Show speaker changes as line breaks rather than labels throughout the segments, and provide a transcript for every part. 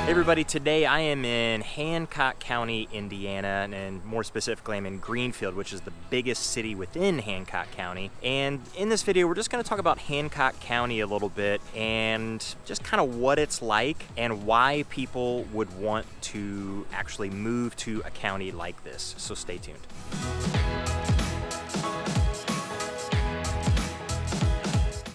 Hey everybody, today I am in Hancock County, Indiana, and more specifically I'm in Greenfield, which is the biggest city within Hancock County. And in this video, we're just going to talk about Hancock County a little bit and just kind of what it's like and why people would want to actually move to a county like this. So stay tuned.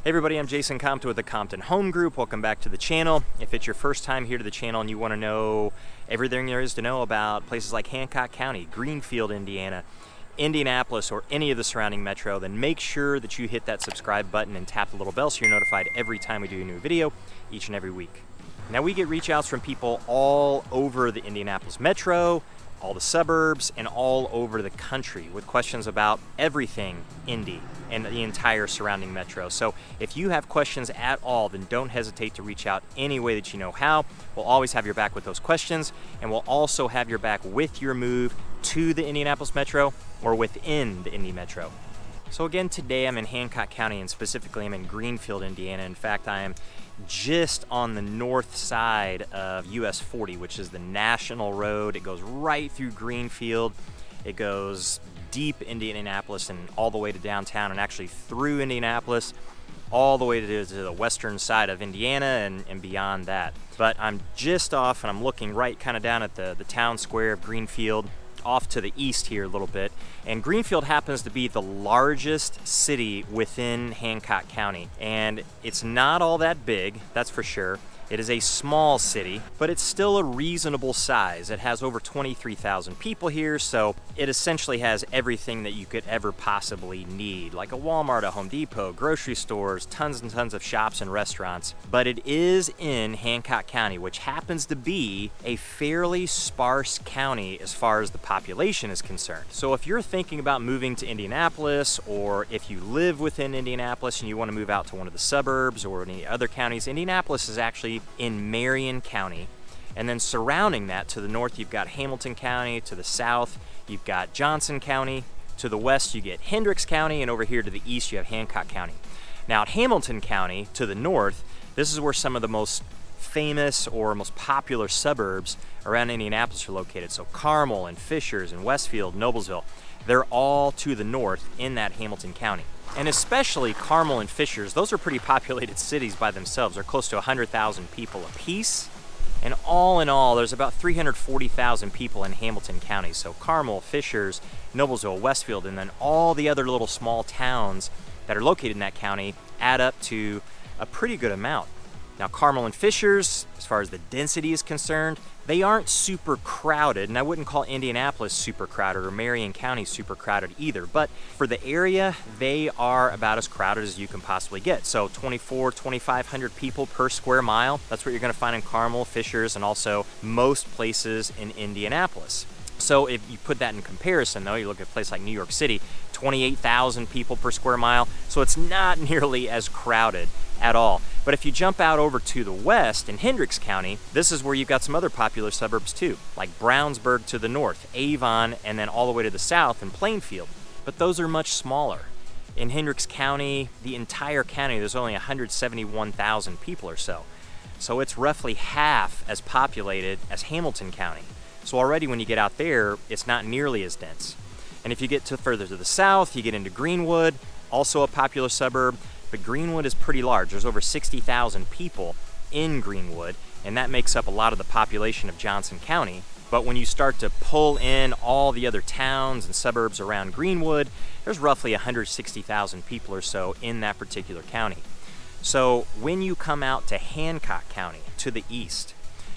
Hey everybody, I'm Jason Compton with the Compton Home Group. Welcome back to the channel. If it's your first time here to the channel and you want to know everything there is to know about places like Hancock County, Greenfield, Indiana, Indianapolis, or any of the surrounding metro, then make sure that you hit that subscribe button and tap the little bell so you're notified every time we do a new video each and every week. Now we get reach outs from people all over the Indianapolis metro, all the suburbs, and all over the country with questions about everything Indy and the entire surrounding metro. So if you have questions at all, then don't hesitate to reach out any way that you know how. We'll always have your back with those questions, and we'll also have your back with your move to the Indianapolis metro or within the Indy metro. So again, today I'm in Hancock County, and specifically I'm in Greenfield, Indiana. In fact, I am just on the north side of US 40, which is the national road. It goes right through Greenfield. It goes deep into Indianapolis and all the way to downtown, and actually through Indianapolis all the way to the western side of Indiana and beyond that. But I'm just off, and I'm looking right kind of down at the town square of Greenfield, off to the east here a little bit. And Greenfield happens to be the largest city within Hancock County, and it's not all that big, that's for sure. It is a small city, but it's still a reasonable size. It has over 23,000 people here, so it essentially has everything that you could ever possibly need, like a Walmart, a Home Depot, grocery stores, tons and tons of shops and restaurants. But it is in Hancock County, which happens to be a fairly sparse county as far as the population is concerned. So if you're thinking about moving to Indianapolis, or if you live within Indianapolis and you want to move out to one of the suburbs or any other counties, Indianapolis is actually in Marion County, and then surrounding that to the north you've got Hamilton County, to the south you've got Johnson County, to the west you get Hendricks County, and over here to the east you have Hancock County. Now at Hamilton County to the north, this is where some of the most famous or most popular suburbs around Indianapolis are located. So Carmel and Fishers and Westfield, Noblesville, they're all to the north in that Hamilton County. And especially Carmel and Fishers, those are pretty populated cities by themselves. They're close to 100,000 people apiece. And all in all, there's about 340,000 people in Hamilton County. So Carmel, Fishers, Noblesville, Westfield, and then all the other little small towns that are located in that county add up to a pretty good amount. Now Carmel and Fishers, as far as the density is concerned, they aren't super crowded, and I wouldn't call Indianapolis super crowded or Marion County super crowded either, but for the area, they are about as crowded as you can possibly get. So 2,500 people per square mile, that's what you're gonna find in Carmel, Fishers, and also most places in Indianapolis. So if you put that in comparison though, you look at a place like New York City, 28,000 people per square mile, so it's not nearly as crowded at all. But if you jump out over to the west in Hendricks County, this is where you've got some other popular suburbs too, like Brownsburg to the north, Avon, and then all the way to the south in Plainfield. But those are much smaller. In Hendricks County, the entire county, there's only 171,000 people or so. So it's roughly half as populated as Hamilton County. So already when you get out there, it's not nearly as dense. And if you get further to the south, you get into Greenwood, also a popular suburb, but Greenwood is pretty large. There's over 60,000 people in Greenwood, and that makes up a lot of the population of Johnson County. But when you start to pull in all the other towns and suburbs around Greenwood, there's roughly 160,000 people or so in that particular county. So when you come out to Hancock County to the east,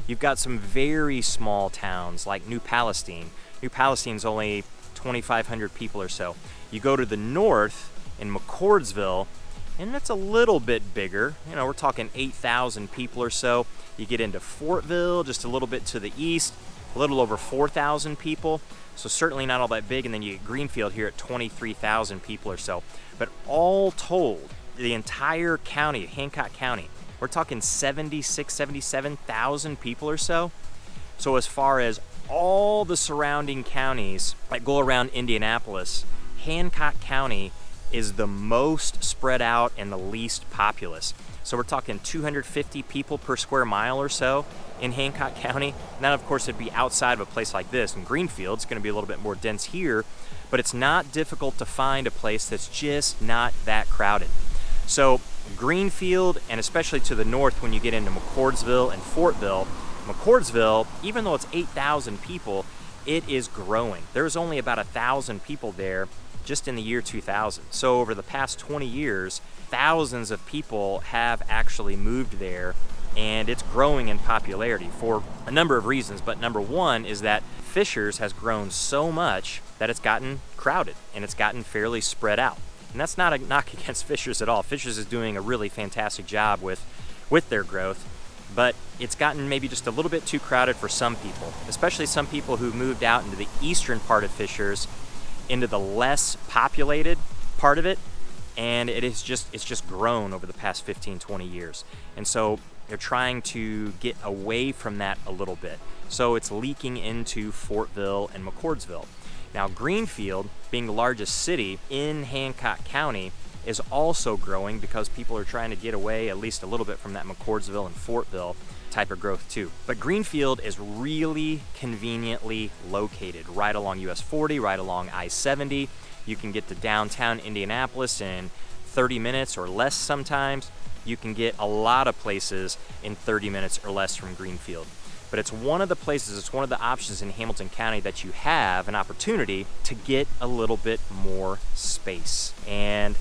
you've got some very small towns like New Palestine. New Palestine's only 2,500 people or so. You go to the north in McCordsville, and that's a little bit bigger. You know, we're talking 8,000 people or so. You get into Fortville, just a little bit to the east, a little over 4,000 people. So certainly not all that big. And then you get Greenfield here at 23,000 people or so. But all told, the entire county, Hancock County, we're talking 76, 77,000 people or so. So as far as all the surrounding counties that go around Indianapolis, Hancock County is the most spread out and the least populous. So we're talking 250 people per square mile or so in Hancock County. And that, of course, would be outside of a place like this. In Greenfield, it's going to be a little bit more dense here, but it's not difficult to find a place that's just not that crowded. So Greenfield, and especially to the north when you get into McCordsville and Fortville, McCordsville, even though it's 8,000 people, it is growing. There's only about 1,000 people there just in the year 2000. So over the past 20 years, thousands of people have actually moved there, and it's growing in popularity for a number of reasons. But number one is that Fishers has grown so much that it's gotten crowded and it's gotten fairly spread out. And that's not a knock against Fishers at all. Fishers is doing a really fantastic job with their growth, but it's gotten maybe just a little bit too crowded for some people, especially some people who moved out into the eastern part of Fishers, into the less populated part of it, and it's just grown over the past 15, 20 years. And so they're trying to get away from that a little bit. So it's leaking into Fortville and McCordsville. Now, Greenfield, being the largest city in Hancock County, is also growing because people are trying to get away at least a little bit from that McCordsville and Fortville type of growth too. But Greenfield is really conveniently located right along US 40, right along I-70. You can get to downtown Indianapolis in 30 minutes or less sometimes. You can get a lot of places in 30 minutes or less from Greenfield. But it's one of the places, it's one of the options in Hamilton County that you have an opportunity to get a little bit more space and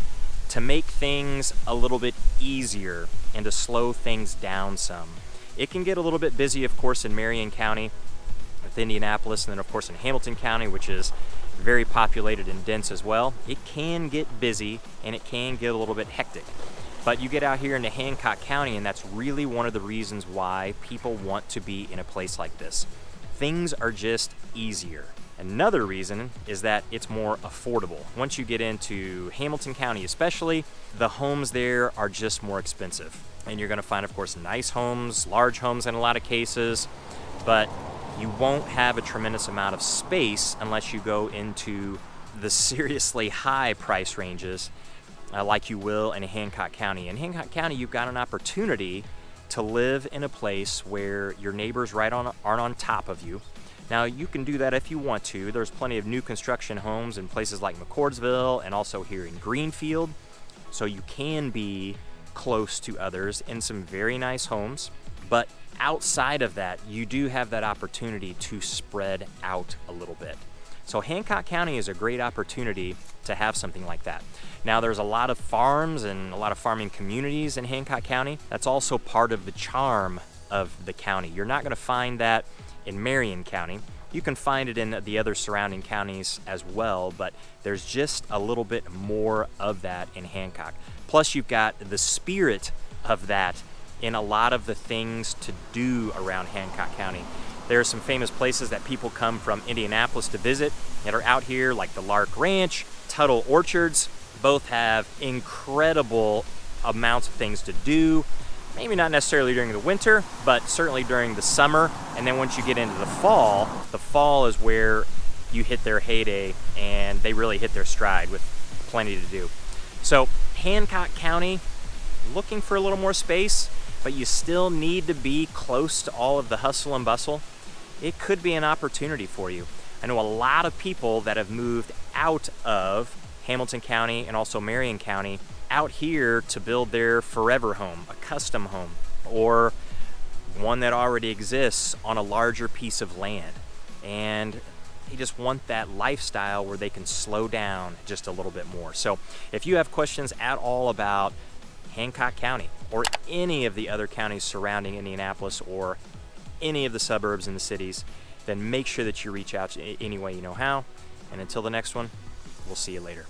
to make things a little bit easier and to slow things down some. It can get a little bit busy, of course, in Marion County with Indianapolis, and then, of course, in Hamilton County, which is very populated and dense as well. It can get busy and it can get a little bit hectic. But you get out here into Hancock County, and that's really one of the reasons why people want to be in a place like this. Things are just easier. Another reason is that it's more affordable. Once you get into Hamilton County especially, the homes there are just more expensive. And you're gonna find, of course, nice homes, large homes in a lot of cases, but you won't have a tremendous amount of space unless you go into the seriously high price ranges like you will in Hancock County. In Hancock County, you've got an opportunity to live in a place where your neighbors aren't on top of you. Now, you can do that if you want to. There's plenty of new construction homes in places like McCordsville and also here in Greenfield. So you can be close to others in some very nice homes. But outside of that, you do have that opportunity to spread out a little bit. So Hancock County is a great opportunity to have something like that. Now, there's a lot of farms and a lot of farming communities in Hancock County. That's also part of the charm of the county. You're not going to find that in Marion County. You can find it in the other surrounding counties as well, but there's just a little bit more of that in Hancock. Plus, you've got the spirit of that in a lot of the things to do around Hancock County. There are some famous places that people come from Indianapolis to visit that are out here, like the Lark Ranch, Tuttle Orchards. Both have incredible amounts of things to do. Maybe not necessarily during the winter, but certainly during the summer. And then once you get into the fall is where you hit their heyday and they really hit their stride with plenty to do. So Hancock County, looking for a little more space, but you still need to be close to all of the hustle and bustle. It could be an opportunity for you. I know a lot of people that have moved out of Hamilton County and also Marion County out here to build their forever home, a custom home, or one that already exists on a larger piece of land. And they just want that lifestyle where they can slow down just a little bit more. So if you have questions at all about Hancock County or any of the other counties surrounding Indianapolis or any of the suburbs and the cities, then make sure that you reach out any way you know how. And until the next one, we'll see you later.